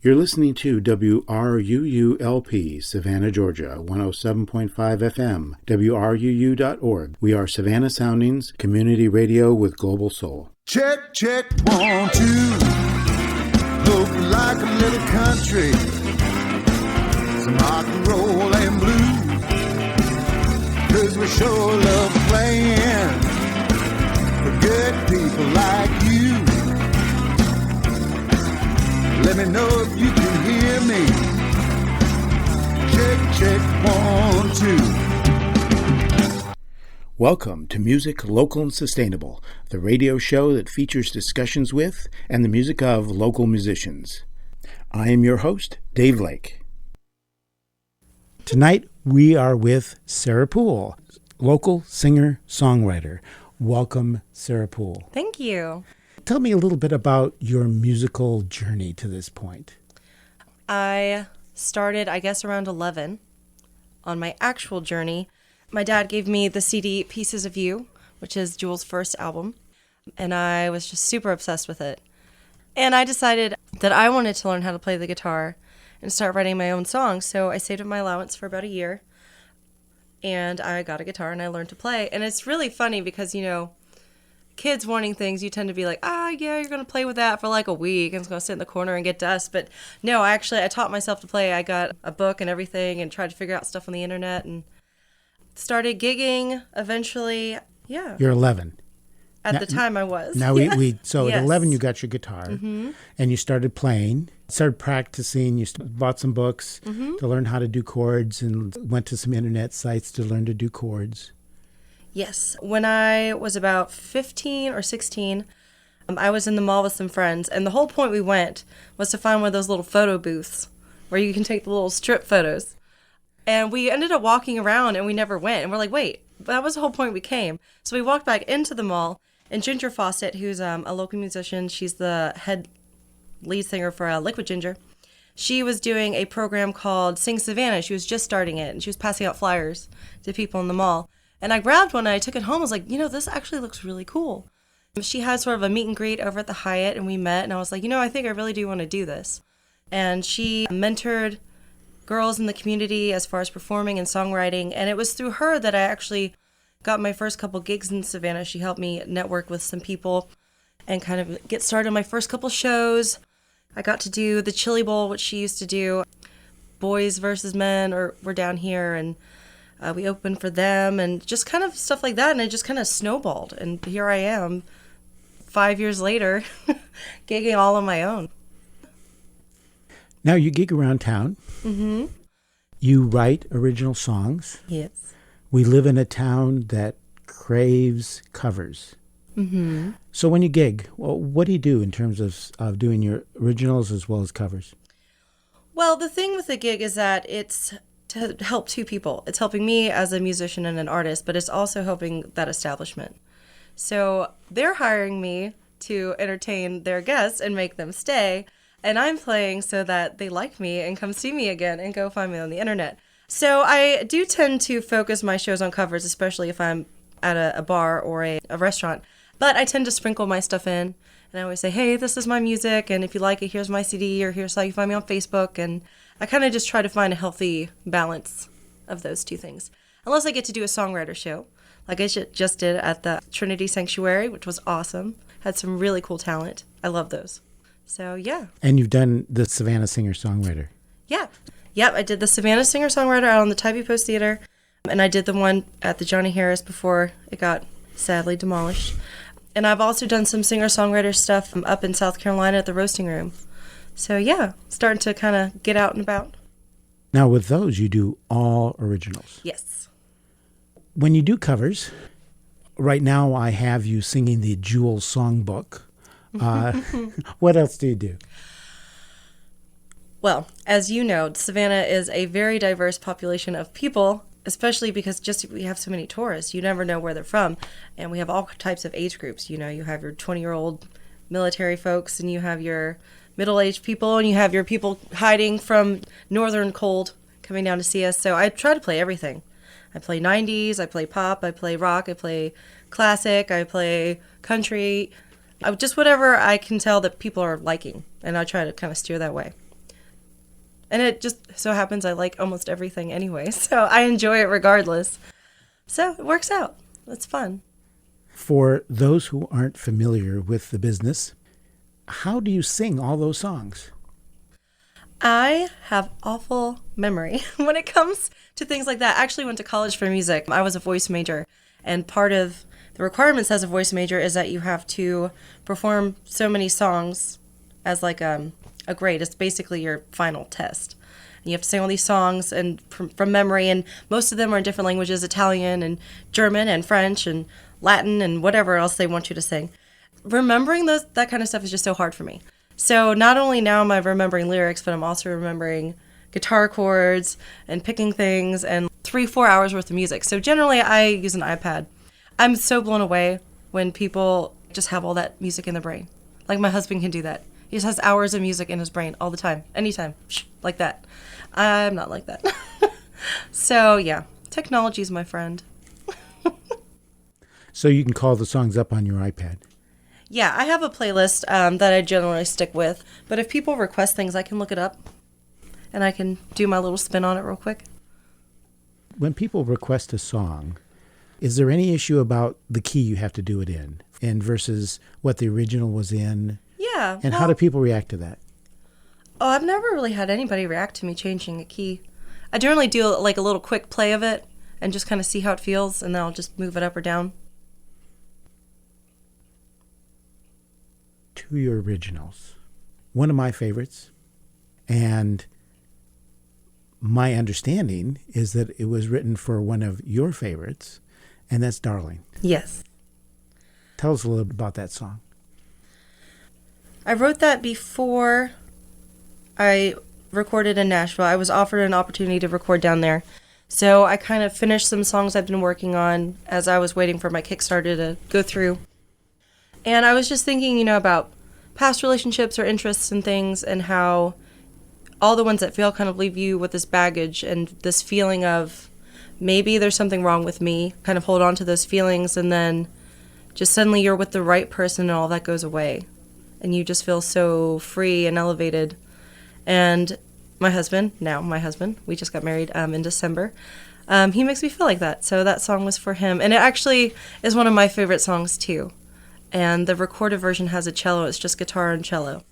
You're listening to WRUU-LP, Savannah, Georgia, 107.5 FM, WRUU.org. We are Savannah Soundings, community radio with global soul. Check, check, 1, 2. Look like a little country, some rock and roll and blues. 'Cause we sure love playing for good people like you. Let me know if you can hear me. Check, check, 1, 2. Welcome to Music Local and Sustainable, the radio show that features discussions with and the music of local musicians. I am your host, Dave Lake. Tonight we are with Sarah Poole, local singer-songwriter. Welcome, Sarah Poole. Thank you. Tell me a little bit about your musical journey to this point. I started, I guess, around 11 on my actual journey. My dad gave me the CD Pieces of You, which is Jewel's first album, and I was just super obsessed with it. And I decided that I wanted to learn how to play the guitar and start writing my own songs, so I saved up my allowance for about a year, and I got a guitar and I learned to play. And it's really funny because, you know, kids wanting things, you tend to be like, yeah, you're going to play with that for like a week and it's going to sit in the corner and get dust. But no, I taught myself to play. I got a book and everything and tried to figure out stuff on the internet and started gigging eventually. Yeah. You're 11. At the time I was. Now yes. At 11 you got your guitar and you started playing, started practicing, you bought some books to learn how to do chords and went to some internet sites to learn to do chords. Yes. When I was about 15 or 16, I was in the mall with some friends, and the whole point we went was to find one of those little photo booths where you can take the little strip photos. And we ended up walking around, and we never went. And we're like, wait, that was the whole point we came. So we walked back into the mall, and Ginger Fawcett, who's a local musician, she's the head lead singer for Liquid Ginger, she was doing a program called Sing Savannah. She was just starting it, and she was passing out flyers to people in the mall. And I grabbed one and I took it home. I was like, this actually looks really cool. She had sort of a meet and greet over at the Hyatt and we met and I was like, I think I really do want to do this. And she mentored girls in the community as far as performing and songwriting. And it was through her that I actually got my first couple gigs in Savannah. She helped me network with some people and kind of get started on my first couple shows. I got to do the Chili Bowl, which she used to do. Boys versus Men were down here and we opened for them and just kind of stuff like that. And it just kind of snowballed. And here I am 5 years later, gigging all on my own. Now you gig around town. Mm-hmm. You write original songs. Yes. We live in a town that craves covers. Mm-hmm. So when you gig, what do you do in terms of doing your originals as well as covers? Well, the thing with the gig is that it's to help two people. It's helping me as a musician and an artist, but it's also helping that establishment. So they're hiring me to entertain their guests and make them stay, and I'm playing so that they like me and come see me again and go find me on the internet. So I do tend to focus my shows on covers, especially if I'm at a bar or a restaurant, but I tend to sprinkle my stuff in, and I always say, hey, this is my music, and if you like it, here's my CD, or here's how you find me on Facebook, and I kind of just try to find a healthy balance of those two things. Unless I get to do a songwriter show, like I just did at the Trinity Sanctuary, which was awesome. Had some really cool talent. I love those. So, yeah. And you've done the Savannah Singer-Songwriter. Yeah. Yep, I did the Savannah Singer-Songwriter out on the Tybee Post Theater, and I did the one at the Johnny Harris before it got sadly demolished. And I've also done some singer-songwriter stuff up in South Carolina at the Roasting Room. So, yeah, starting to kind of get out and about. Now, with those, you do all originals. Yes. When you do covers, right now I have you singing the Jewel songbook. What else do you do? Well, as you know, Savannah is a very diverse population of people, especially because we have so many tourists. You never know where they're from. And we have all types of age groups. You have your 20-year-old military folks, and you have your middle-aged people, and you have your people hiding from northern cold coming down to see us. So I try to play everything. I play 90s, I play pop, I play rock, I play classic, I play country, just whatever I can tell that people are liking, and I try to kind of steer that way. And it just so happens I like almost everything anyway, so I enjoy it regardless. So it works out. It's fun. For those who aren't familiar with the business, how do you sing all those songs? I have awful memory when it comes to things like that. I actually went to college for music. I was a voice major, and part of the requirements as a voice major is that you have to perform so many songs as like a grade. It's basically your final test. And you have to sing all these songs and from memory, and most of them are in different languages, Italian and German and French and Latin and whatever else they want you to sing. Remembering that kind of stuff is just so hard for me. So not only now am I remembering lyrics, but I'm also remembering guitar chords and picking things and 3-4 hours worth of music. So generally I use an iPad. I'm so blown away when people just have all that music in their brain. Like my husband can do that. He just has hours of music in his brain all the time, anytime, like that. I'm not like that. So yeah, technology is my friend. So you can call the songs up on your iPad. Yeah, I have a playlist that I generally stick with. But if people request things, I can look it up and I can do my little spin on it real quick. When people request a song, is there any issue about the key you have to do it in and versus what the original was in? Yeah. And how do people react to that? Oh, I've never really had anybody react to me changing a key. I generally do like a little quick play of it and just kind of see how it feels, and then I'll just move it up or down. To your originals, one of my favorites, and my understanding is that it was written for one of your favorites, and that's Darling. Yes. Tell us a little bit about that song. I wrote that before I recorded in Nashville. I was offered an opportunity to record down there. So I kind of finished some songs I've been working on as I was waiting for my Kickstarter to go through. And I was just thinking, about past relationships or interests and things, and how all the ones that fail kind of leave you with this baggage and this feeling of maybe there's something wrong with me. Kind of hold on to those feelings, and then just suddenly you're with the right person and all that goes away. And you just feel so free and elevated. And my husband, we just got married in December. He makes me feel like that. So that song was for him. And it actually is one of my favorite songs too. And the recorded version has a cello. It's just guitar and cello.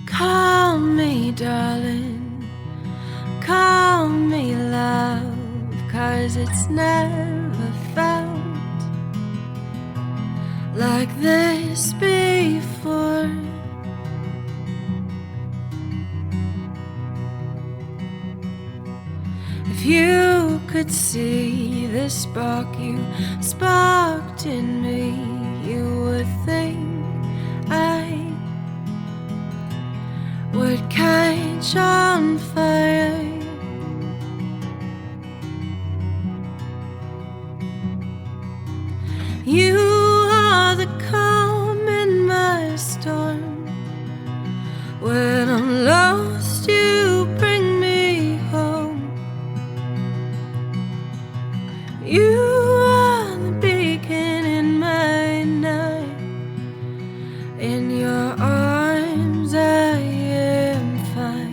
Call me darling, call me love, 'cause it's never felt like this before. If you could see the spark you sparked in me, you would think I would catch on fire. You are the calm in my storm. When I'm lost, you bring me home. You are the beacon in my night. In your arms I am fine.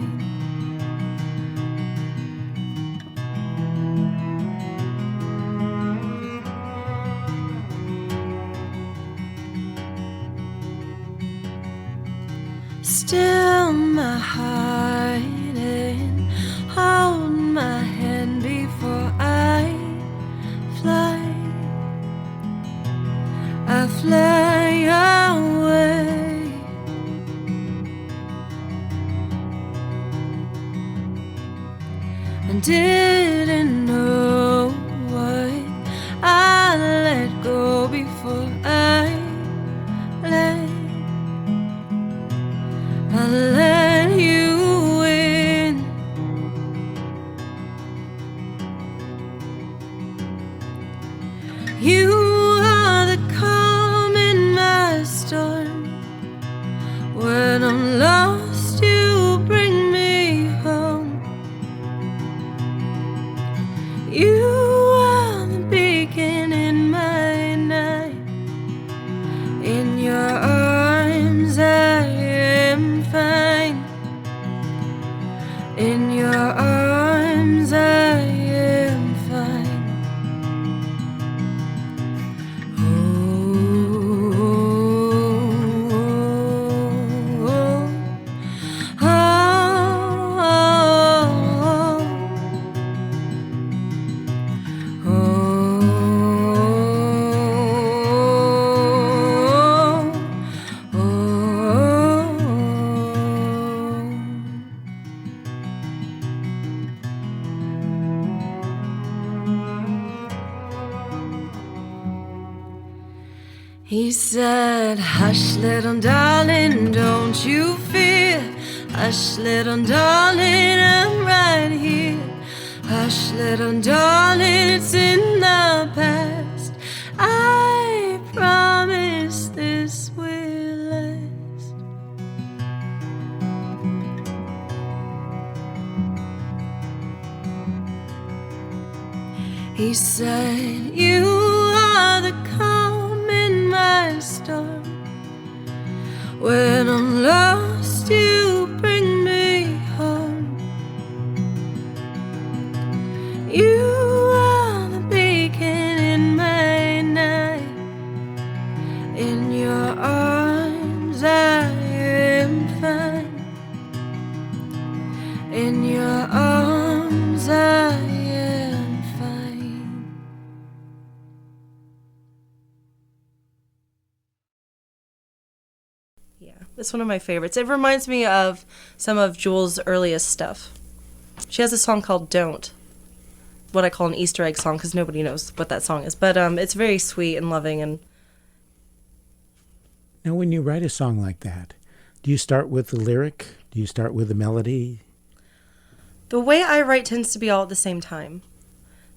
Still my heart and hold my hand before I fly. I fly away. And didn't know what I let go before I let you in. You are the calm in my storm. When I'm lost, you bring me home. In your arms I am fine. He said, hush, little darling, don't you fear. Hush, little darling, I'm right here. Hush, little darling, it's in the past. I promise this will last. He said, you are the calm in my storm. When I'm lost, you bring me home. You are the beacon in my night. In your arms I am fine. In your arms I am fine. Yeah, it's one of my favorites. It reminds me of some of Jewel's earliest stuff. She has a song called Don't, what I call an Easter egg song because nobody knows what that song is. But it's very sweet and loving. And Now, when you write a song like that, do you start with the lyric? Do you start with the melody? the way I write tends to be all at the same time.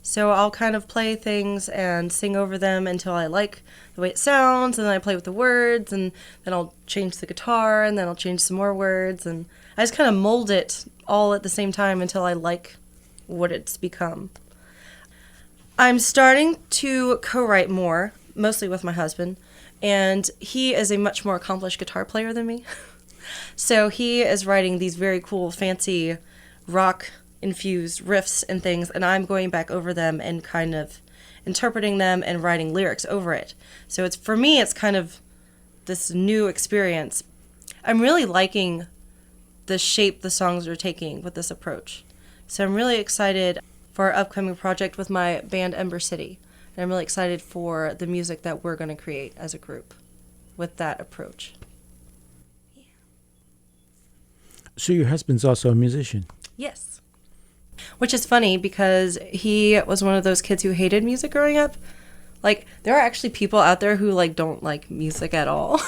So I'll kind of play things and sing over them until I like the way it sounds, and then I play with the words, and then I'll change the guitar, and then I'll change some more words, and I just kind of mold it all at the same time until I like what it's become. I'm starting to co-write more, mostly with my husband, and he is a much more accomplished guitar player than me. So he is writing these very cool, fancy rock-infused riffs and things, and I'm going back over them and kind of interpreting them and writing lyrics over it. So it's, for me, it's kind of this new experience. I'm really liking the shape the songs are taking with this approach. So I'm really excited for our upcoming project with my band Ember City. And I'm really excited for the music that we're going to create as a group with that approach. So your husband's also a musician. Yes. Which is funny because he was one of those kids who hated music growing up. Like, there are actually people out there who, like, don't like music at all.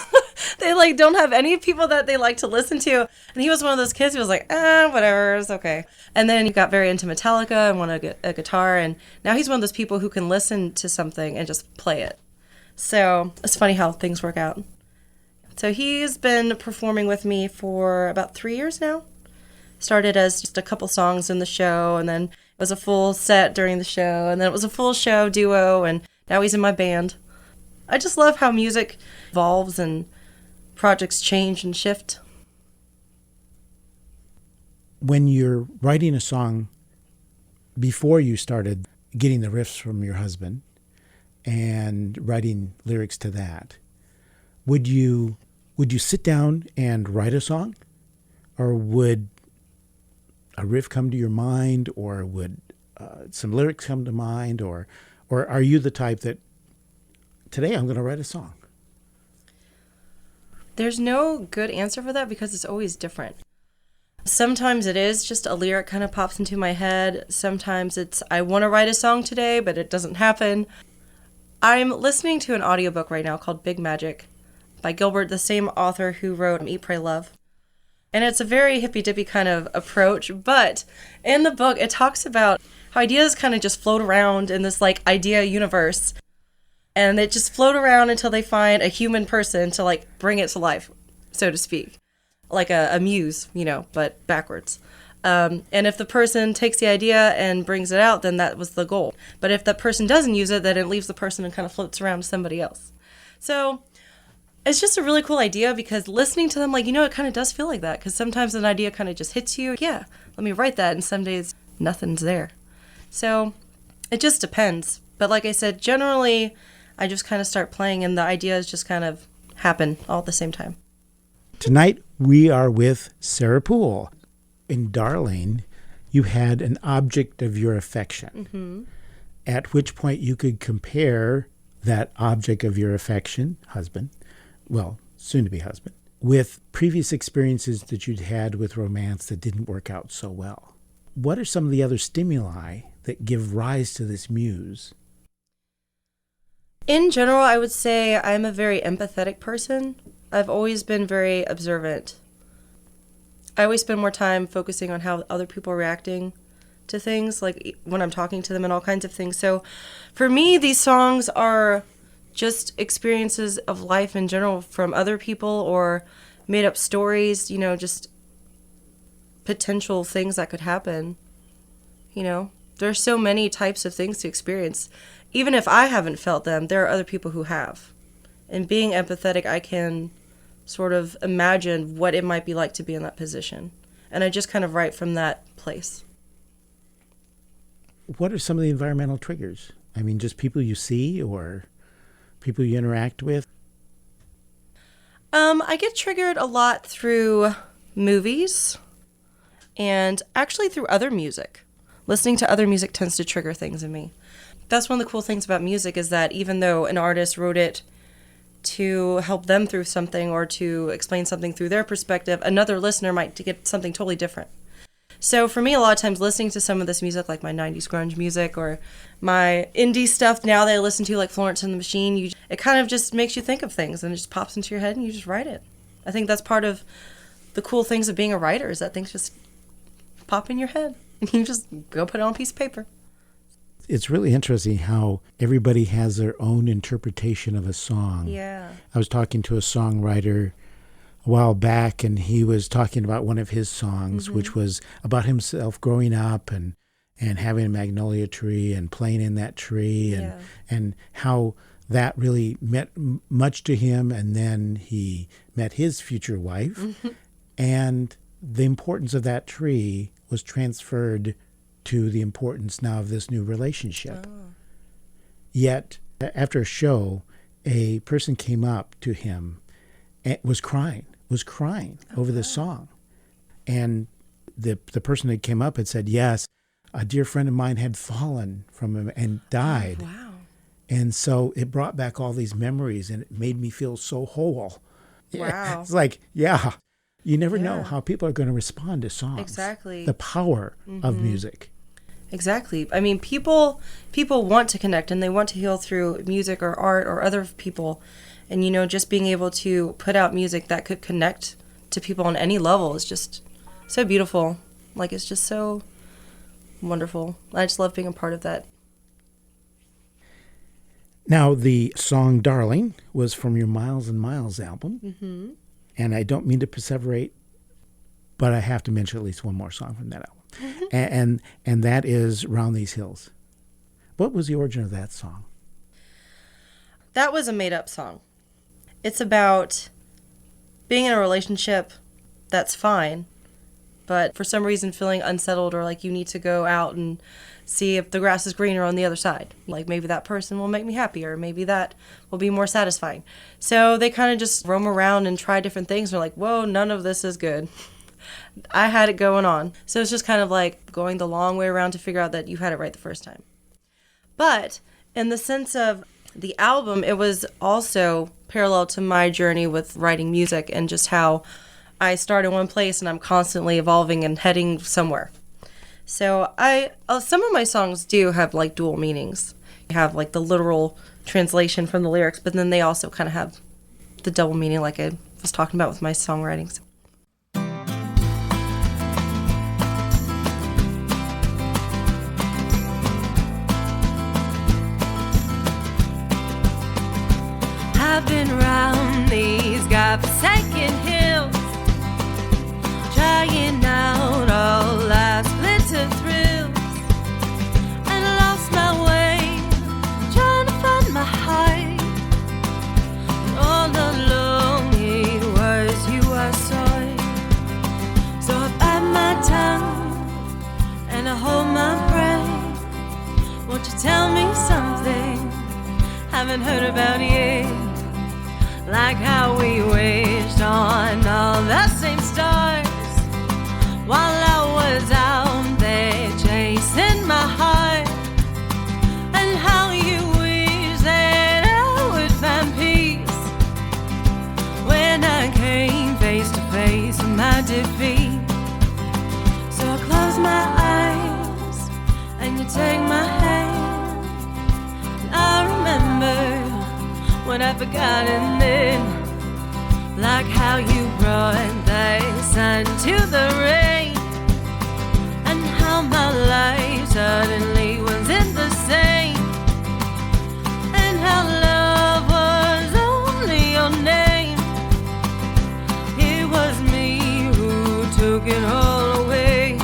They, like, don't have any people that they like to listen to. And he was one of those kids who was like, whatever, it's okay. And then he got very into Metallica and wanted a guitar. And now he's one of those people who can listen to something and just play it. So it's funny how things work out. So he's been performing with me for about 3 years now. Started as just a couple songs in the show, and then it was a full set during the show, and then it was a full show duo, and now he's in my band. I just love how music evolves and projects change and shift. When you're writing a song, before you started getting the riffs from your husband and writing lyrics to that, would you sit down and write a song? Or would a riff come to your mind, or would some lyrics come to mind, or are you the type that today I'm going to write a song? There's no good answer for that because it's always different. Sometimes it is just a lyric kind of pops into my head. Sometimes it's I want to write a song today, but it doesn't happen. I'm listening to an audiobook right now called Big Magic by Gilbert, the same author who wrote Eat, Pray, Love. And it's a very hippy-dippy kind of approach, but in the book, it talks about how ideas kind of just float around in this, like, idea universe. And they just float around until they find a human person to, like, bring it to life, so to speak. Like a muse, you know, but backwards. And if the person takes the idea and brings it out, then that was the goal. But if that person doesn't use it, then it leaves the person and kind of floats around to somebody else. So it's just a really cool idea because listening to them, like, you know, it kind of does feel like that because sometimes an idea kind of just hits you. Yeah, let me write that. And some days nothing's there. So it just depends. But like I said, generally I just kind of start playing and the ideas just kind of happen all at the same time. Tonight we are with Sarah Poole. In Darling, you had an object of your affection, at which point you could compare that object of your affection, husband, well, soon-to-be husband, with previous experiences that you'd had with romance that didn't work out so well. What are some of the other stimuli that give rise to this muse? In general, I would say I'm a very empathetic person. I've always been very observant. I always spend more time focusing on how other people are reacting to things, like when I'm talking to them and all kinds of things. So for me, these songs are just experiences of life in general from other people or made up stories, you know, just potential things that could happen. You know, there's so many types of things to experience. Even if I haven't felt them, there are other people who have. And being empathetic, I can sort of imagine what it might be like to be in that position. And I just kind of write from that place. What are some of the environmental triggers? I mean, just people you see or people you interact with? I get triggered a lot through movies and actually through other music. Listening to other music tends to trigger things in me. That's one of the cool things about music is that even though an artist wrote it to help them through something or to explain something through their perspective, another listener might get something totally different. So for me, a lot of times listening to some of this music, like my 90s grunge music or my indie stuff now that I listen to, like Florence and the Machine, it kind of just makes you think of things and it just pops into your head and you just write it. I think that's part of the cool things of being a writer is that things just pop in your head and you just go put it on a piece of paper. It's really interesting how everybody has their own interpretation of a song. Yeah. I was talking to a songwriter a while back, and he was talking about one of his songs, which was about himself growing up and having a magnolia tree and playing in that tree and how that really meant much to him. And then he met his future wife, and the importance of that tree was transferred to the importance now of this new relationship. Yet, after a show, a person came up to him and was crying over this song. And the person that came up had said, yes, a dear friend of mine had fallen from him and died. Oh, wow. And so it brought back all these memories and it made me feel so whole. Wow. It's like, you never know how people are going to respond to songs. Exactly. The power of music. Exactly. I mean, people want to connect and they want to heal through music or art or other people. And, you know, just being able to put out music that could connect to people on any level is just so beautiful. Like, it's just so wonderful. I just love being a part of that. Now, the song Darling was from your Miles and Miles album. And I don't mean to perseverate, but I have to mention at least one more song from that album. And that is Round These Hills. What was the origin of that song? That was a made-up song. It's about being in a relationship that's fine, but for some reason feeling unsettled or like you need to go out and see if the grass is greener on the other side. Like maybe that person will make me happy or maybe that will be more satisfying. So they kind of just roam around and try different things. And they're like, whoa, none of this is good. I had it going on. So it's just kind of like going the long way around to figure out that you had it right the first time. But in the sense of the album, it was also parallel to my journey with writing music and just how I start in one place and I'm constantly evolving and heading somewhere. So some of my songs do have like dual meanings. You have like the literal translation from the lyrics, but then they also kind of have the double meaning like I was talking about with my songwriting. I've been round these godforsaken hills, trying out all life's glitter thrills, and I lost my way, trying to find my height. And all along it was you I saw. haven't heard about you. Like how we wished on all the same stars while I was out there chasing my heart. And how you wish that I would find peace when I came face to face with my defeat. So I close my eyes and you take my hand. I remember when I've forgotten it, like how you brought the sun to the rain, and how my life suddenly wasn't the same, and how love was only your name. It was me who took it all away.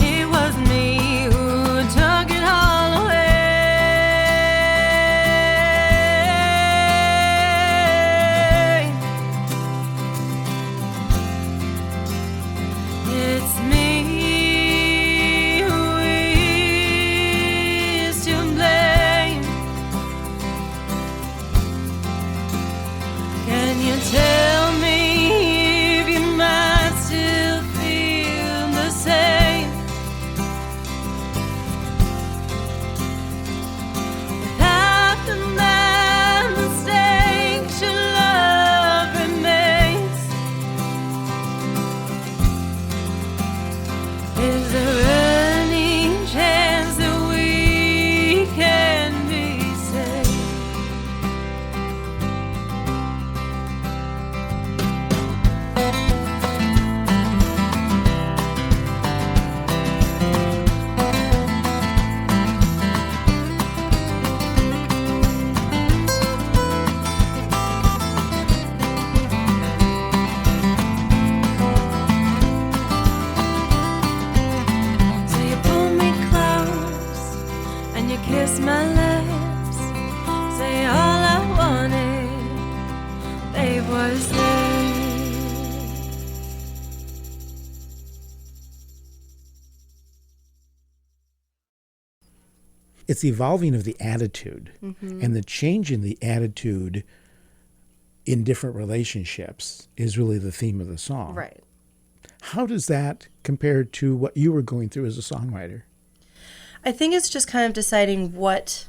It was me who took it all away. It's me who is to blame. Can you tell me if you might still feel the same? If after my mistakes your love remains, is there any chance that we can be saved? So you pull me close and you kiss my lips. Say all I wanted, babe, was this. It's the evolving of the attitude and the change in the attitude in different relationships is really the theme of the song. Right. How does that compare to what you were going through as a songwriter? I think it's just kind of deciding what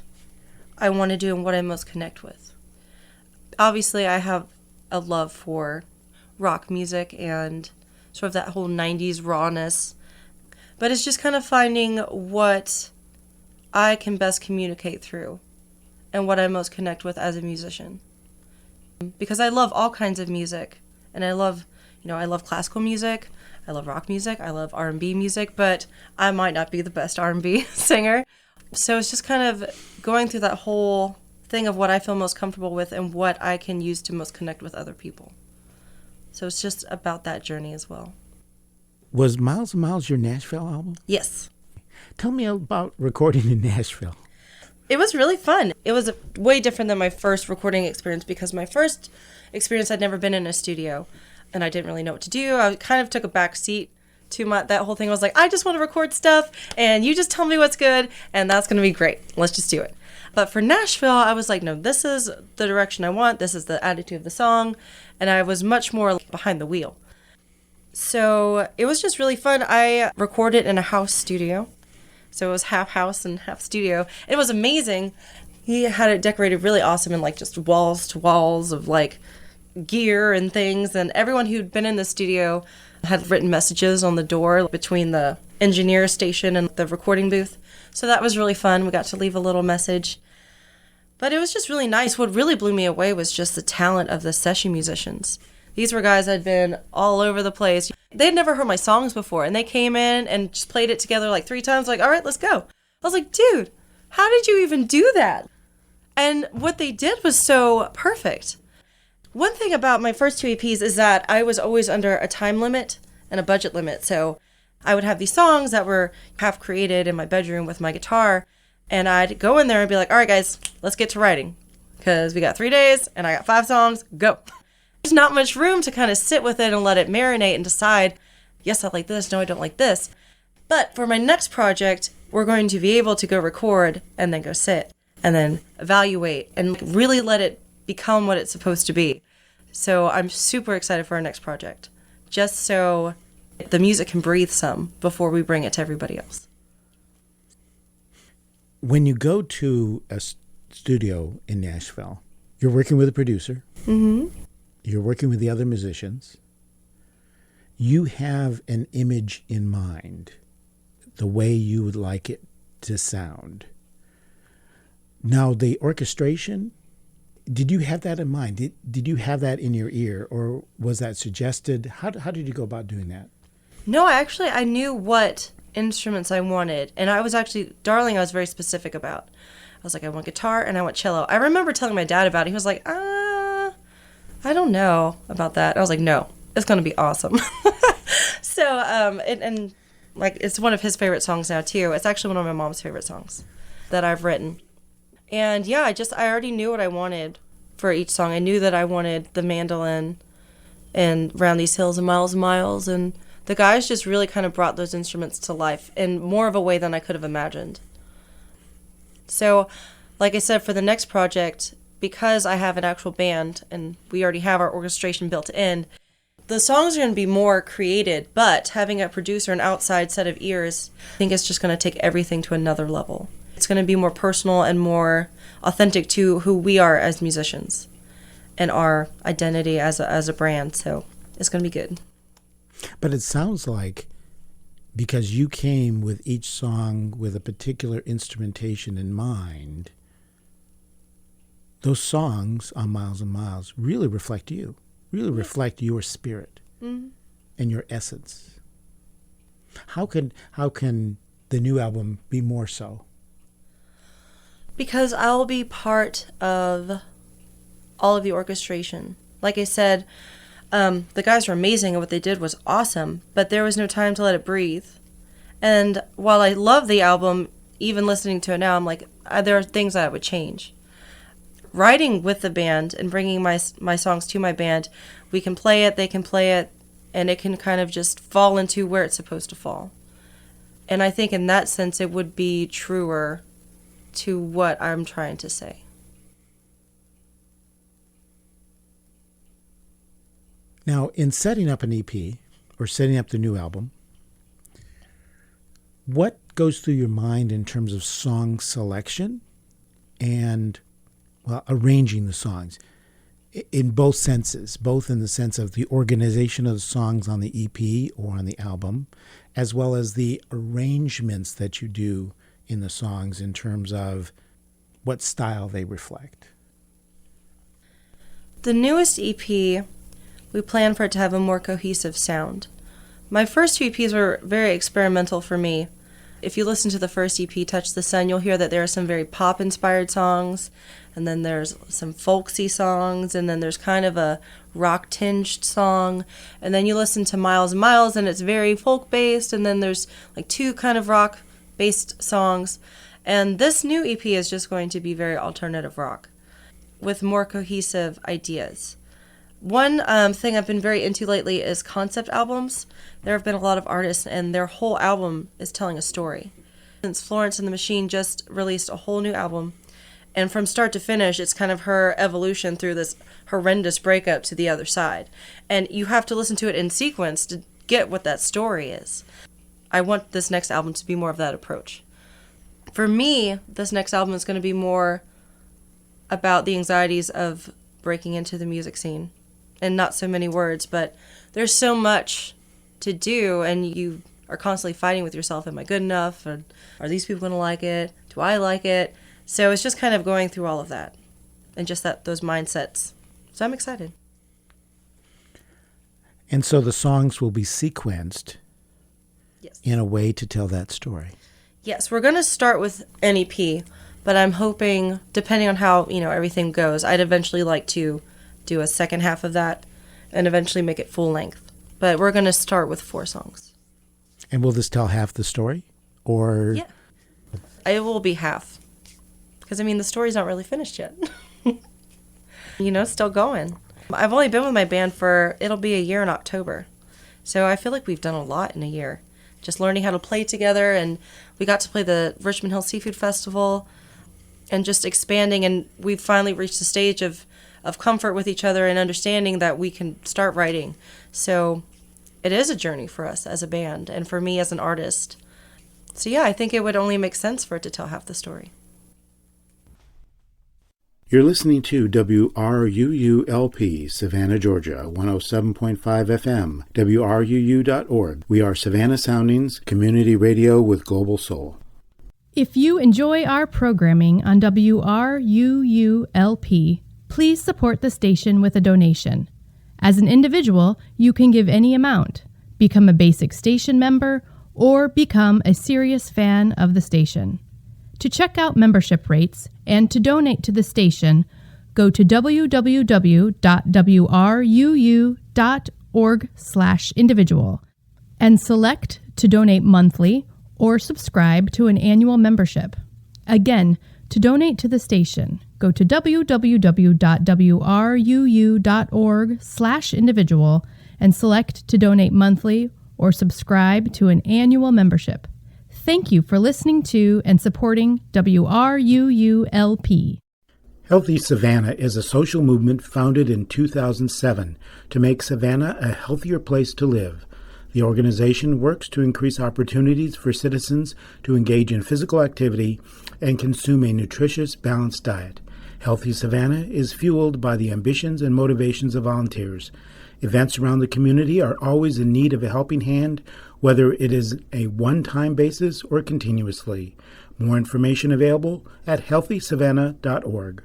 I want to do and what I most connect with. Obviously, I have a love for rock music and sort of that whole 90s rawness. But it's just kind of finding what I can best communicate through and what I most connect with as a musician. Because I love all kinds of music, and I love classical music, I love rock music, I love R&B music, but I might not be the best R&B singer. So it's just kind of going through that whole thing of what I feel most comfortable with and what I can use to most connect with other people. So it's just about that journey as well. Was Miles and Miles your Nashville album? Yes. Tell me about recording in Nashville. It was really fun. It was way different than my first recording experience because my first experience, I'd never been in a studio and I didn't really know what to do. I kind of took a back seat to that whole thing. I was like, I just want to record stuff and you just tell me what's good and that's going to be great. Let's just do it. But for Nashville, I was like, no, this is the direction I want. This is the attitude of the song. And I was much more behind the wheel. So it was just really fun. I recorded in a house studio. So it was half house and half studio. It was amazing. He had it decorated really awesome and just walls to walls of gear and things. And everyone who'd been in the studio had written messages on the door between the engineer station and the recording booth. So that was really fun. We got to leave a little message. But it was just really nice. What really blew me away was just the talent of the session musicians. These were guys that had been all over the place. They'd never heard my songs before, and they came in and just played it together 3 times, all right, let's go. I was like, dude, how did you even do that? And what they did was so perfect. One thing about my first 2 EPs is that I was always under a time limit and a budget limit. So I would have these songs that were half created in my bedroom with my guitar, and I'd go in there and be like, all right, guys, let's get to writing because we got 3 days and I got 5 songs, go. There's not much room to kind of sit with it and let it marinate and decide, yes, I like this, no, I don't like this. But for my next project, we're going to be able to go record and then go sit and then evaluate and really let it become what it's supposed to be. So I'm super excited for our next project, just so the music can breathe some before we bring it to everybody else. When you go to a studio in Nashville, you're working with a producer. Mm-hmm. You're working with the other musicians. You have an image in mind, the way you would like it to sound. Now, the orchestration, did you have that in mind? Did you have that in your ear, or was that suggested? How did you go about doing that? No, I knew what instruments I wanted, and I was very specific about. I was like, I want guitar and I want cello. I remember telling my dad about it. He was like, I don't know about that. I was like, no, it's going to be awesome. So, and it's one of his favorite songs now too. It's actually one of my mom's favorite songs that I've written. And yeah, I already knew what I wanted for each song. I knew that I wanted the mandolin and Round These Hills and Miles, and the guys just really kind of brought those instruments to life in more of a way than I could have imagined. So, like I said, for the next project, because I have an actual band and we already have our orchestration built in, the songs are going to be more created, but having a producer, an outside set of ears, I think it's just going to take everything to another level. It's going to be more personal and more authentic to who we are as musicians and our identity as a brand. So it's going to be good. But it sounds like, because you came with each song with a particular instrumentation in mind, those songs on Miles and Miles really reflect you, reflect your spirit and your essence. How can the new album be more so? Because I'll be part of all of the orchestration. Like I said, the guys were amazing and what they did was awesome, but there was no time to let it breathe. And while I love the album, even listening to it now, I'm like, there are things that I would change. Writing with the band and bringing my songs to my band, we can play it, they can play it, and it can kind of just fall into where it's supposed to fall. And I think in that sense, it would be truer to what I'm trying to say. Now, in setting up an EP or setting up the new album, what goes through your mind in terms of song selection and, arranging the songs in both senses, both in the sense of the organization of the songs on the EP or on the album, as well as the arrangements that you do in the songs in terms of what style they reflect? The newest EP, we plan for it to have a more cohesive sound. My first two EPs were very experimental for me. If you listen to the first EP, Touch the Sun, you'll hear that there are some very pop-inspired songs, and then there's some folksy songs, and then there's kind of a rock-tinged song, and then you listen to Miles and Miles, and it's very folk-based, and then there's like two kind of rock-based songs. And this new EP is just going to be very alternative rock with more cohesive ideas. One thing I've been very into lately is concept albums. There have been a lot of artists, and their whole album is telling a story. Since Florence and the Machine just released a whole new album, and from start to finish, it's kind of her evolution through this horrendous breakup to the other side. And you have to listen to it in sequence to get what that story is. I want this next album to be more of that approach. For me, this next album is going to be more about the anxieties of breaking into the music scene. And not so many words, but there's so much to do, and you are constantly fighting with yourself. Am I good enough? Or are these people going to like it? Do I like it? So it's just kind of going through all of that and just those mindsets. So I'm excited. And so the songs will be sequenced, Yes. in a way to tell that story. Yes, we're going to start with an EP, but I'm hoping, depending on how everything goes, I'd eventually like to do a second half of that and eventually make it full length. But we're going to start with 4 songs. And will this tell half the story? Or Yeah. It will be half. Because, the story's not really finished yet. It's still going. I've only been with my band it'll be a year in October. So I feel like we've done a lot in a year. Just learning how to play together, and we got to play the Richmond Hill Seafood Festival. and just expanding. And we've finally reached a stage of comfort with each other and understanding that we can start writing. So it is a journey for us as a band and for me as an artist. So yeah, I think it would only make sense for it to tell half the story. You're listening to WRUULP, Savannah, Georgia, 107.5 FM, WRUU.org. We are Savannah Soundings, community radio with global soul. If you enjoy our programming on WRUULP, please support the station with a donation. As an individual, you can give any amount, become a basic station member, or become a serious fan of the station. To check out membership rates and to donate to the station, go to www.wruu.org/individual and select to donate monthly or subscribe to an annual membership. Again, to donate to the station, go to www.wruu.org/individual and select to donate monthly or subscribe to an annual membership. Thank you for listening to and supporting WRUULP. Healthy Savannah is a social movement founded in 2007 to make Savannah a healthier place to live. The organization works to increase opportunities for citizens to engage in physical activity and consume a nutritious, balanced diet. Healthy Savannah is fueled by the ambitions and motivations of volunteers. Events around the community are always in need of a helping hand, whether it is a one-time basis or continuously. More information available at healthysavannah.org.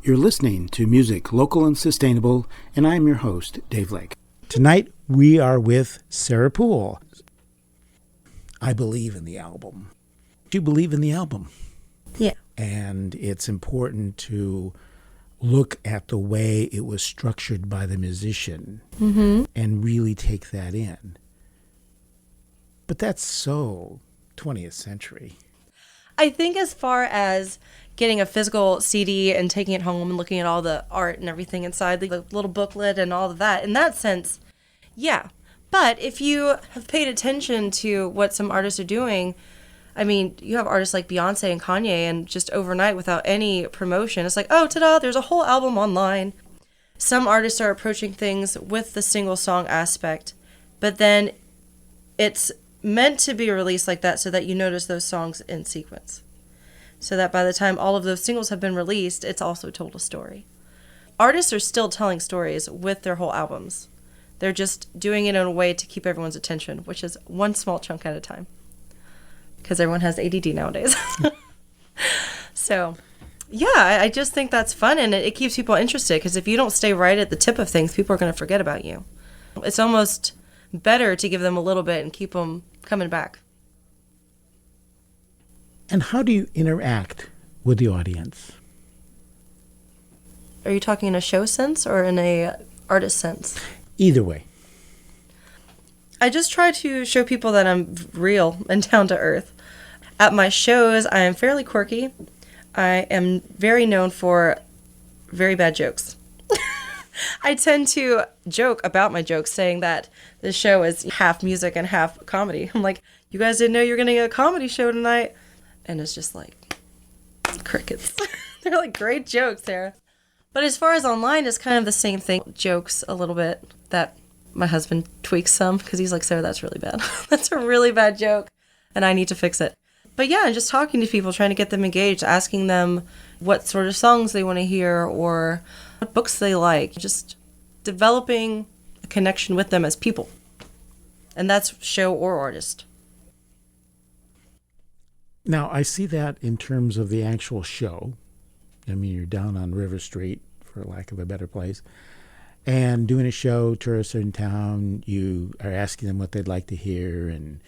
You're listening to Music Local and Sustainable, and I'm your host, Dave Lake. Tonight, we are with Sarah Poole. I believe in the album. Do you believe in the album? Yeah. And it's important to look at the way it was structured by the musician and really take that in. But that's so 20th century. I think as far as getting a physical CD and taking it home and looking at all the art and everything inside, the little booklet and all of that, in that sense, yeah. But if you have paid attention to what some artists are doing, I mean, you have artists like Beyonce and Kanye, and just overnight without any promotion, it's like, oh, ta-da, there's a whole album online. Some artists are approaching things with the single song aspect, but then it's meant to be released like that so that you notice those songs in sequence. So that by the time all of those singles have been released, it's also told a story. Artists are still telling stories with their whole albums. They're just doing it in a way to keep everyone's attention, which is one small chunk at a time. Because everyone has ADD nowadays. So, yeah, I just think that's fun, and it keeps people interested, because if you don't stay right at the tip of things, people are going to forget about you. It's almost better to give them a little bit and keep them coming back. And how do you interact with the audience? Are you talking in a show sense or in a artist sense? Either way. I just try to show people that I'm real and down to earth. At my shows, I am fairly quirky. I am very known for very bad jokes. I tend to joke about my jokes, saying that the show is half music and half comedy. I'm like, you guys didn't know you were going to get a comedy show tonight? And it's just like crickets. They're like, great jokes, Sarah. But as far as online, it's kind of the same thing. Jokes a little bit that my husband tweaks some, because he's like, Sarah, that's really bad. That's a really bad joke, and I need to fix it. But yeah, just talking to people, trying to get them engaged, asking them what sort of songs they want to hear or what books they like. Just developing a connection with them as people. And that's show or artist. Now, I see that in terms of the actual show. I mean, you're down on River Street, for lack of a better place, and doing a show, tourists are in town, you are asking them what they'd like to hear and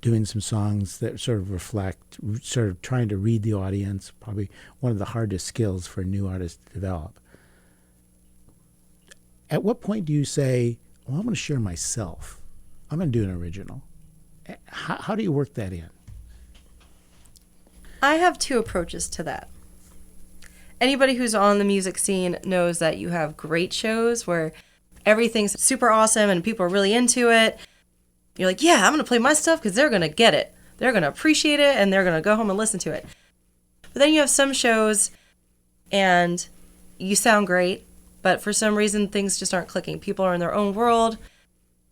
doing some songs that sort of reflect, sort of trying to read the audience, probably one of the hardest skills for a new artist to develop. At what point do you say, well, I'm going to share myself. I'm going to do an original. How do you work that in? I have two approaches to that. Anybody who's on the music scene knows that you have great shows where everything's super awesome and people are really into it. You're like, yeah, I'm going to play my stuff because they're going to get it. They're going to appreciate it and they're going to go home and listen to it. But But then you have some shows and you sound great, but for some reason things just aren't clicking. People are in their own world.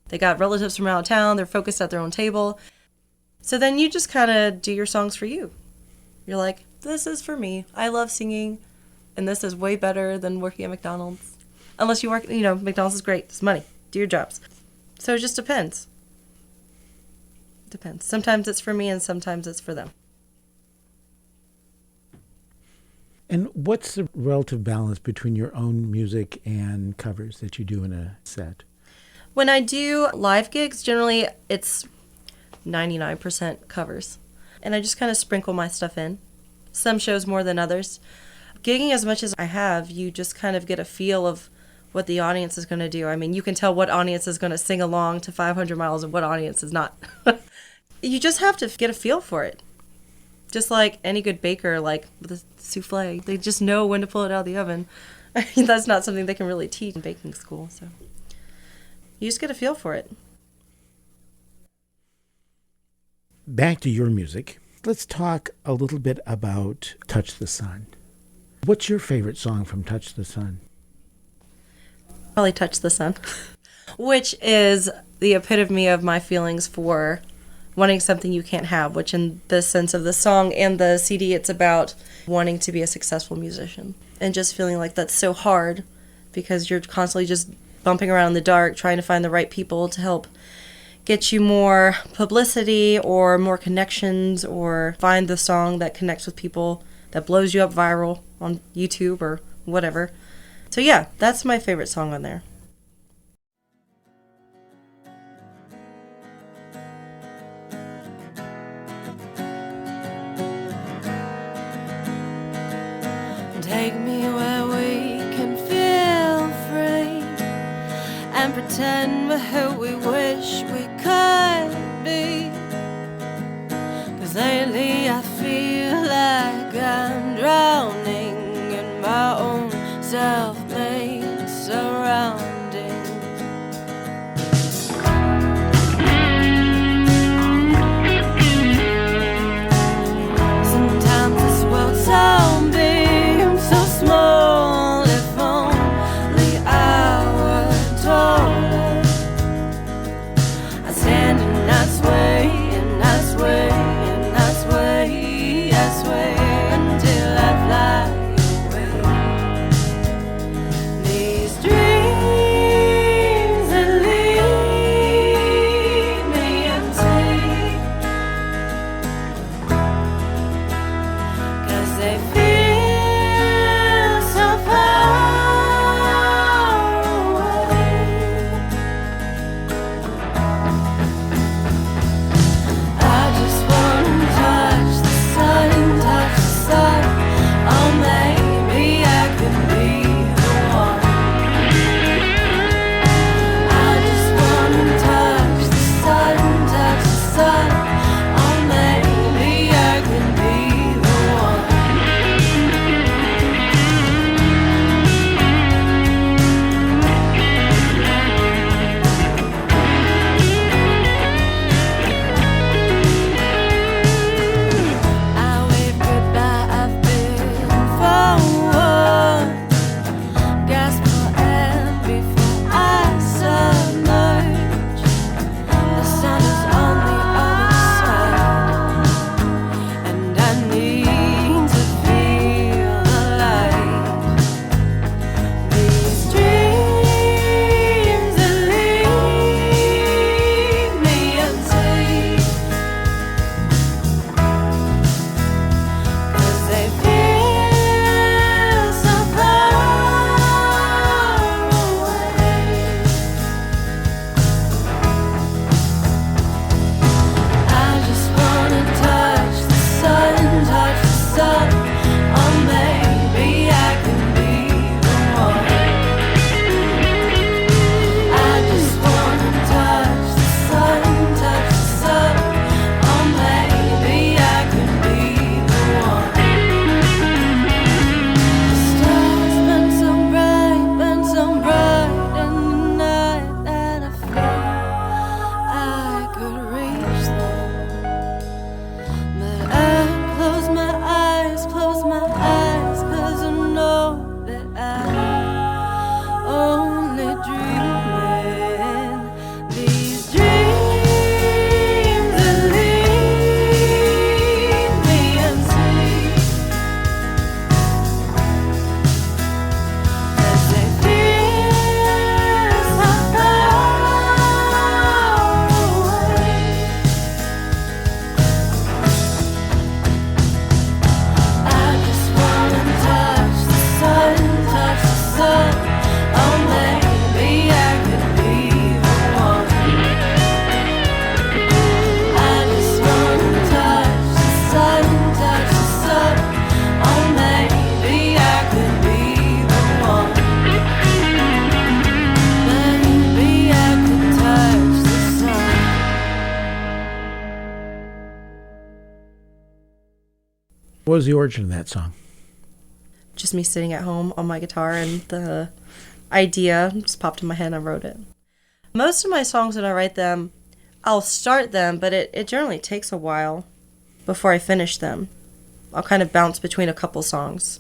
They got relatives from out of town. They're focused at their own table. So then you just kind of do your songs for you. You're like, this is for me. I love singing, and this is way better than working at McDonald's. Unless you work, McDonald's is great. It's money. Do your jobs. So it just depends. Depends. Sometimes it's for me and sometimes it's for them. And what's the relative balance between your own music and covers that you do in a set? When I do live gigs, generally it's 99% covers. And I just kind of sprinkle my stuff in. Some shows more than others. Gigging as much as I have, you just kind of get a feel of what the audience is going to do. I mean, you can tell what audience is going to sing along to 500 miles and what audience is not. You just have to get a feel for it. Just like any good baker, like with a souffle, they just know when to pull it out of the oven. I mean, that's not something they can really teach in baking school. So you just get a feel for it. Back to your music. Let's talk a little bit about Touch the Sun. What's your favorite song from Touch the Sun? Probably Touch the Sun, which is the epitome of my feelings for wanting something you can't have, which in the sense of the song and the CD, it's about wanting to be a successful musician and just feeling like that's so hard because you're constantly just bumping around in the dark, trying to find the right people to help get you more publicity or more connections or find the song that connects with people that blows you up viral on YouTube or whatever. So yeah, that's my favorite song on there. Take me where we can feel free and pretend we're who we wish we could be. 'Cause lately I feel like I'm drowning in my own self-made surroundings. Sometimes this world's so big, so small. If only I were taller. I stand and I sway and I sway and I sway, I sway until I fly. What was the origin of that song? Just me sitting at home on my guitar, and the idea just popped in my head and I wrote it. Most of my songs, when I write them, I'll start them, but it generally takes a while before I finish them. I'll kind of bounce between a couple songs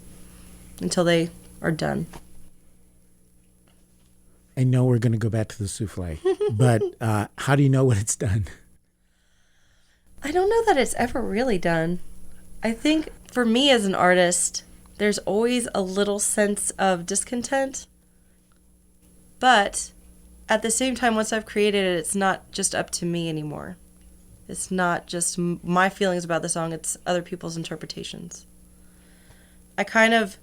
until they are done. I know we're going to go back to the souffle, but how do you know when it's done? I don't know that it's ever really done. I think for me as an artist, there's always a little sense of discontent. But at the same time, once I've created it, it's not just up to me anymore. It's not just my feelings about the song, it's other people's interpretations. I kind of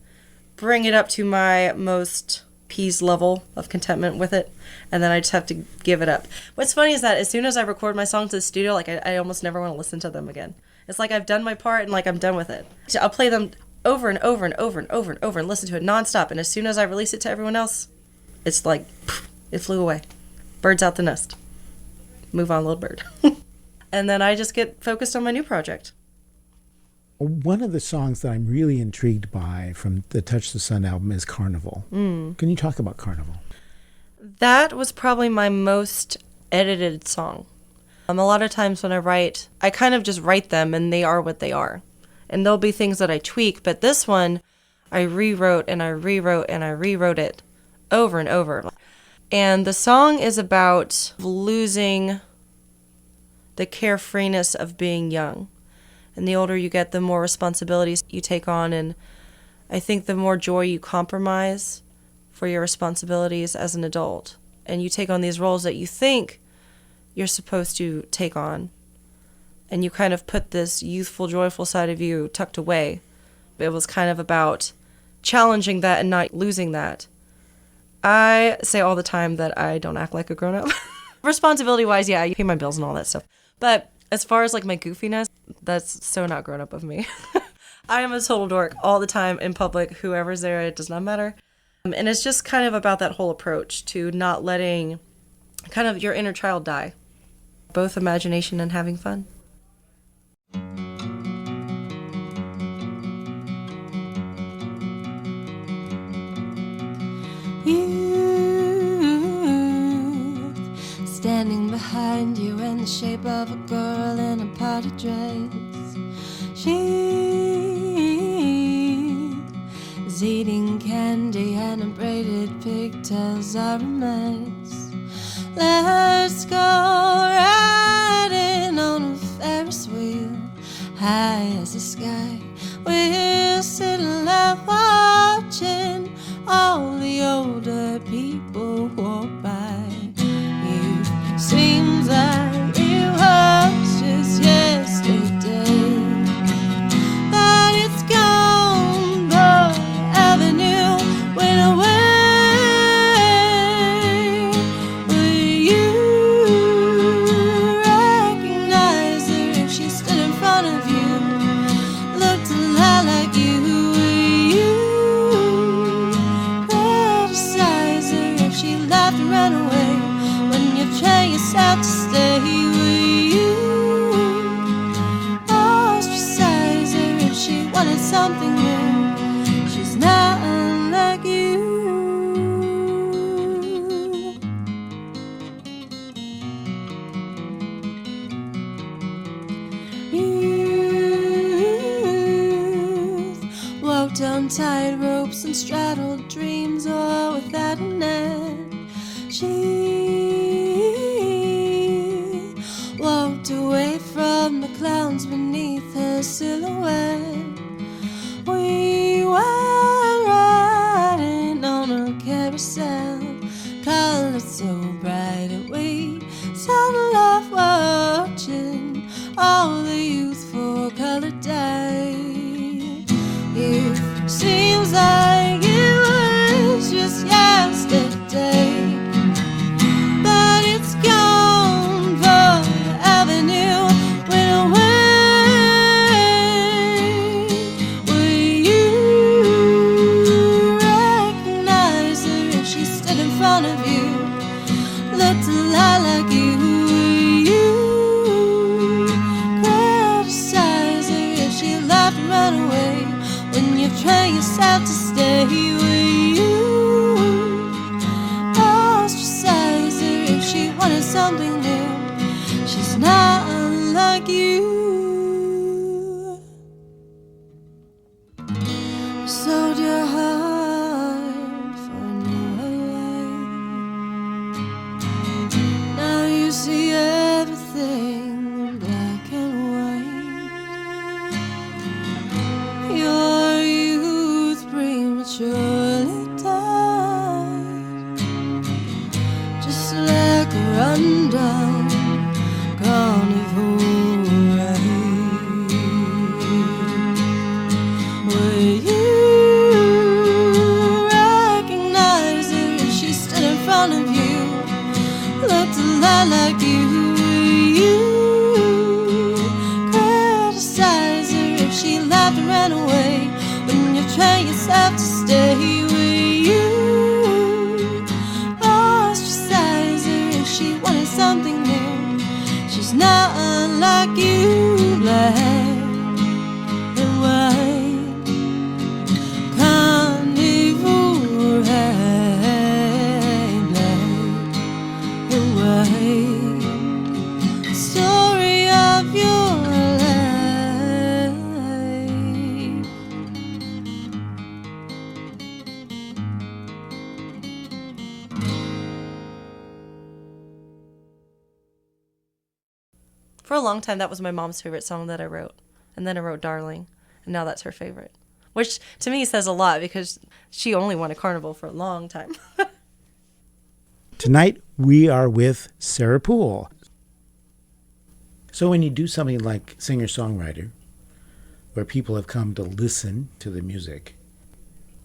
bring it up to my most peace level of contentment with it, and then I just have to give it up. What's funny is that as soon as I record my songs in the studio, like I almost never want to listen to them again. It's like I've done my part and like I'm done with it. So I'll play them over and over and over and over and over and listen to it nonstop, and as soon as I release it to everyone else, it's like it flew away. Bird's out the nest. Move on, little bird. And then I just get focused on my new project. One of the songs that I'm really intrigued by from the Touch the Sun album is Carnival. Can you talk about Carnival? That was probably my most edited song. A lot of times when I write, I kind of just write them and they are what they are. And there'll be things that I tweak, but this one I rewrote and I rewrote and I rewrote it over and over. And the song is about losing the carefreeness of being young. And the older you get, the more responsibilities you take on. And I think the more joy you compromise for your responsibilities as an adult. And you take on these roles that you think you're supposed to take on. And you kind of put this youthful, joyful side of you tucked away. It was kind of about challenging that and not losing that. I say all the time that I don't act like a grown-up. Responsibility-wise, yeah, I pay my bills and all that stuff. But as far as like my goofiness, that's so not grown up of me. I am a total dork all the time in public. Whoever's there, it does not matter. And it's just kind of about that whole approach to not letting kind of your inner child die. Both imagination and having fun. Standing behind you in the shape of a girl in a party dress. She's eating candy and her braided pigtails are a mess. Let's go riding on a Ferris wheel, high as the sky. We'll sit and laugh watching all the older people walk by. Seems like it was just yesterday, but it's gone. The avenue went away. Will you recognize her if she stood in front of you, looked a lot like you? Will you criticize her if she laughed and ran away? Try yourself to stay. Will you ostracize her if she wanted something new? She's not unlike you. Youth walked on tight ropes and straddled dreams, all without a net. She walked away from the clowns beneath her silhouette. We went riding on a carousel, colored so bright that we sat and laughed watching all the youthful colored day. It seems like it was just yesterday, but it's gone. The avenue went away. Will you recognize her if she stood in front of you, looked a lot like you? Will you train yourself to stay with you. Ostracize her if she wanted something new. She's not like you. Sold your heart for a new way. Now you see everything in black and white. Your youth prematurely died, just like a rundown carnival ride. Will you recognize her if she stood in front of you? Looked a lot like you. Will you criticize her if she laughed and ran away? When you train yourself to stay with you. Ostracize her if she wanted something new. She's not like you. Black and white carnival ride. Black and white story of your life. For a long time, that was my mom's favorite song that I wrote. And then I wrote Darling, and now that's her favorite. Which, to me, says a lot because she only wanted Carnival for a long time. Tonight, we are with Sarah Poole. So when you do something like singer-songwriter, where people have come to listen to the music,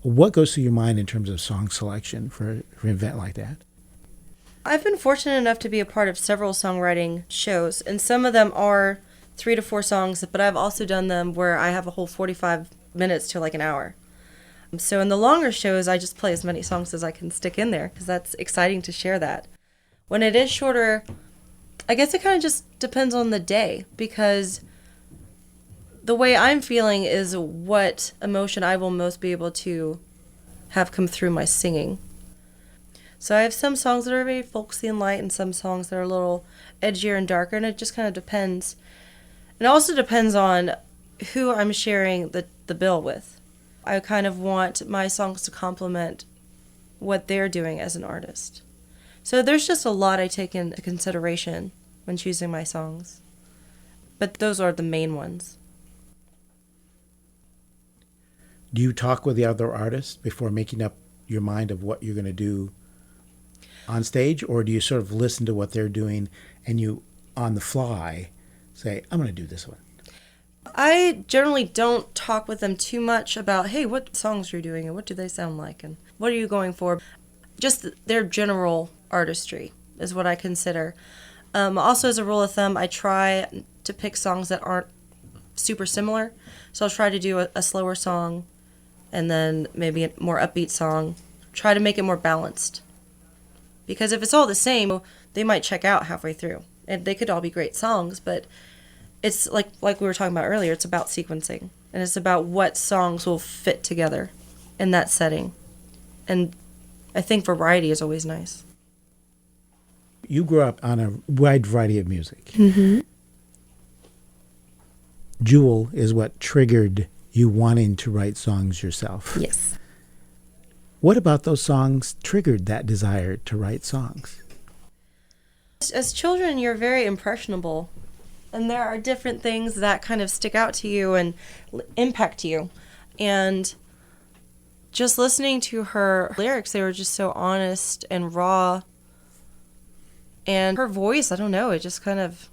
what goes through your mind in terms of song selection for an event like that? I've been fortunate enough to be a part of several songwriting shows, and some of them are 3 to 4 songs, but I've also done them where I have a whole 45 minutes to like an hour. So in the longer shows, I just play as many songs as I can stick in there because that's exciting to share that. When it is shorter, I guess it kind of just depends on the day because the way I'm feeling is what emotion I will most be able to have come through my singing. So I have some songs that are very folksy and light and some songs that are a little edgier and darker, and it just kind of depends. It also depends on who I'm sharing the bill with. I kind of want my songs to complement what they're doing as an artist. So there's just a lot I take into consideration when choosing my songs. But those are the main ones. Do you talk with the other artists before making up your mind of what you're going to do on stage, or do you sort of listen to what they're doing and you, on the fly, say, I'm going to do this one? I generally don't talk with them too much about, hey, what songs are you doing and what do they sound like and what are you going for? Just their general artistry is what I consider. Also, as a rule of thumb, I try to pick songs that aren't super similar. So I'll try to do a slower song and then maybe a more upbeat song. Try to make it more balanced. Because if it's all the same, they might check out halfway through. And they could all be great songs, but it's like we were talking about earlier, it's about sequencing. And it's about what songs will fit together in that setting. And I think variety is always nice. You grew up on a wide variety of music. Mm-hmm. Jewel is what triggered you wanting to write songs yourself. Yes. What about those songs triggered that desire to write songs? As children, you're very impressionable. And there are different things that kind of stick out to you and impact you. And just listening to her lyrics, they were just so honest and raw. And her voice, I don't know, it just kind of,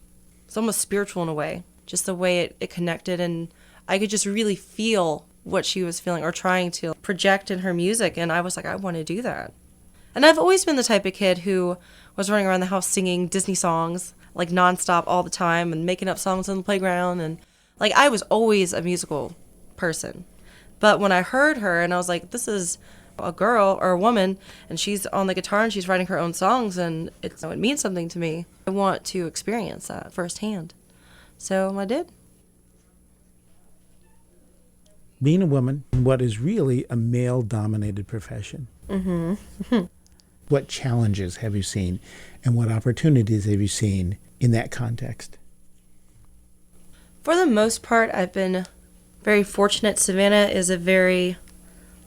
it's almost spiritual in a way. Just the way it connected, and I could just really feel what she was feeling or trying to project in her music, and I was like, I want to do that. And I've always been the type of kid who was running around the house singing Disney songs, like nonstop all the time, and making up songs on the playground, and like I was always a musical person. But when I heard her, and I was like, this is a girl or a woman, and she's on the guitar and she's writing her own songs, and it means something to me. I want to experience that firsthand. So I did. being a woman in what is really a male-dominated profession. Mm-hmm. What challenges have you seen, and what opportunities have you seen in that context? For the most part, I've been very fortunate. Savannah is a very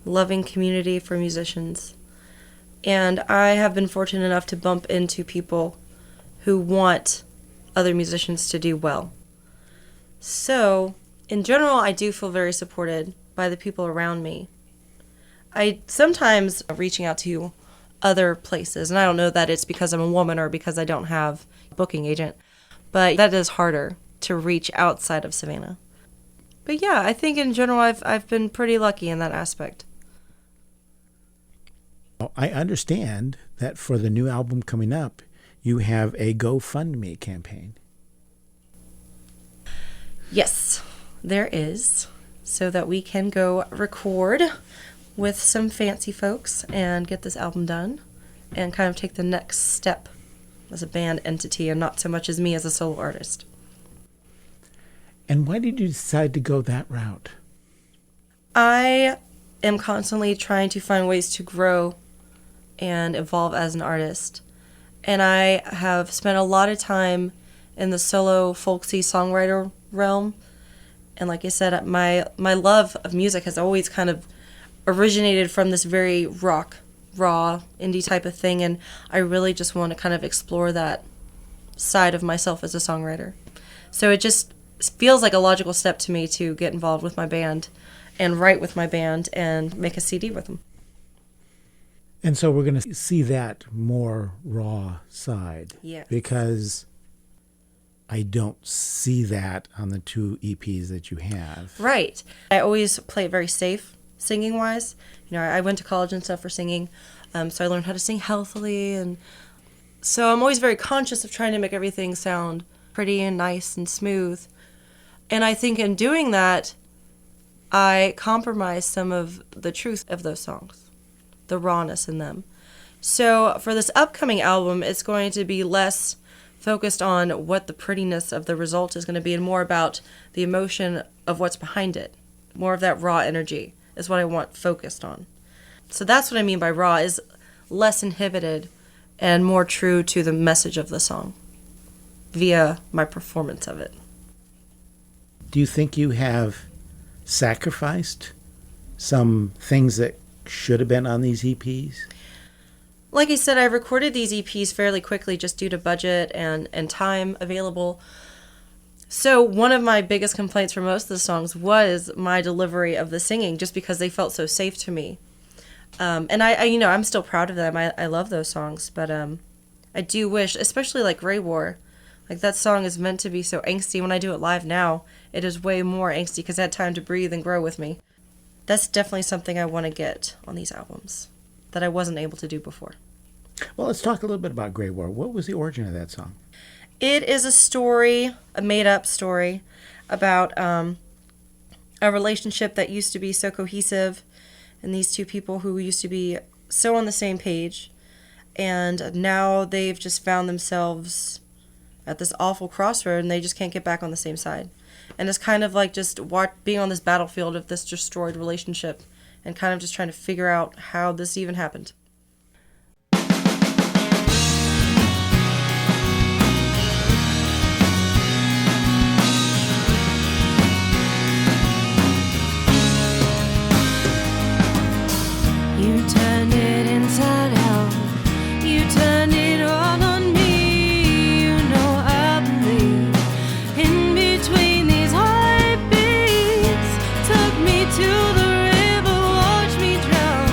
loving community for musicians. And I have been fortunate enough to bump into people who want other musicians to do well. So, in general, I do feel very supported by the people around me. I sometimes reaching out to other places, and I don't know that it's because I'm a woman or because I don't have a booking agent, but that is harder to reach outside of Savannah. But yeah, I think in general I've been pretty lucky in that aspect. I understand that for the new album coming up, you have a GoFundMe campaign. Yes, there is, so that we can go record with some fancy folks and get this album done and kind of take the next step as a band entity and not so much as me as a solo artist. And why did you decide to go that route? I am constantly trying to find ways to grow and evolve as an artist. And I have spent a lot of time in the solo folksy songwriter realm. And like I said, my love of music has always kind of originated from this very rock, raw, indie type of thing. And I really just want to kind of explore that side of myself as a songwriter. So it just feels like a logical step to me to get involved with my band and write with my band and make a CD with them. And so we're going to see that more raw side. Yes. Because I don't see that on the 2 EPs that you have. Right. I always play it very safe, singing-wise. You know, I went to college and stuff for singing, so I learned how to sing healthily. And so I'm always very conscious of trying to make everything sound pretty and nice and smooth. And I think in doing that, I compromise some of the truth of those songs, the rawness in them. So for this upcoming album, it's going to be less focused on what the prettiness of the result is going to be and more about the emotion of what's behind it. More of that raw energy is what I want focused on. So that's what I mean by raw, is less inhibited and more true to the message of the song via my performance of it. Do you think you have sacrificed some things that should have been on these EPs? Like I said, I recorded these EPs fairly quickly just due to budget and time available. So one of my biggest complaints for most of the songs was my delivery of the singing, just because they felt so safe to me. And I you know, I'm still proud of them. I love those songs, but I do wish, especially like Grey War, like that song is meant to be so angsty. When I do it live now, it is way more angsty because I had time to breathe and grow with me. That's definitely something I want to get on these albums that I wasn't able to do before. Well, let's talk a little bit about Grey War. What was the origin of that song? It is a story, a made-up story, about a relationship that used to be so cohesive, and these two people who used to be so on the same page, and now they've just found themselves at this awful crossroad, and they just can't get back on the same side. And it's kind of like just being on this battlefield of this destroyed relationship and kind of just trying to figure out how this even happened. You turned it inside out. You turned it all on me. You know I believe in between these heartbeats. Took me to the river, watched me drown.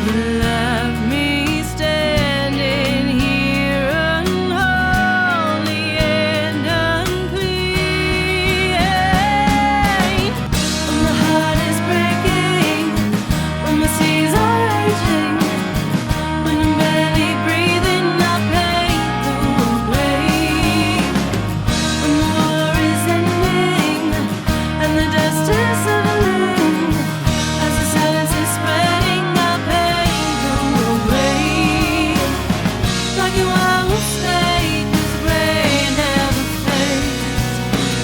You left me standing here unholy and unclean. When my heart is breaking, when my seas are raging, when I'm barely breathing, I paint the way. When the war is ending and the dust is settling, as the silence is spreading, I paint the way. Like you, I will stay, 'cause rain never fades,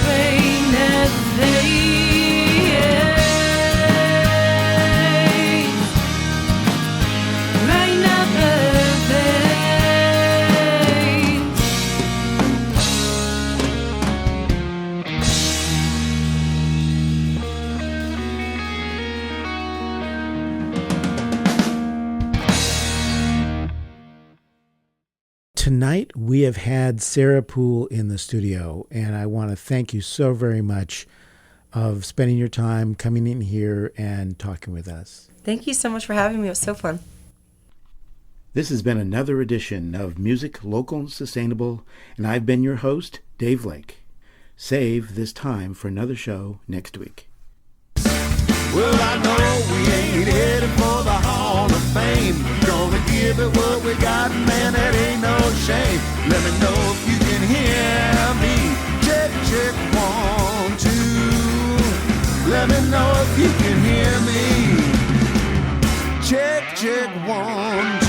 rain never fades, rain never fades. Tonight, we have had Sarah Poole in the studio, and I want to thank you so very much of spending your time coming in here and talking with us. Thank you so much for having me. It was so fun. This has been another edition of Music Local and Sustainable, and I've been your host, Dave Lake. Save this time for another show next week. Well, I know we ain't headed for the Hall of Fame. Gonna give it what we got, man, that ain't no shame. Let me know if you can hear me. Check, check, 1, 2. Let me know if you can hear me. Check, check, 1,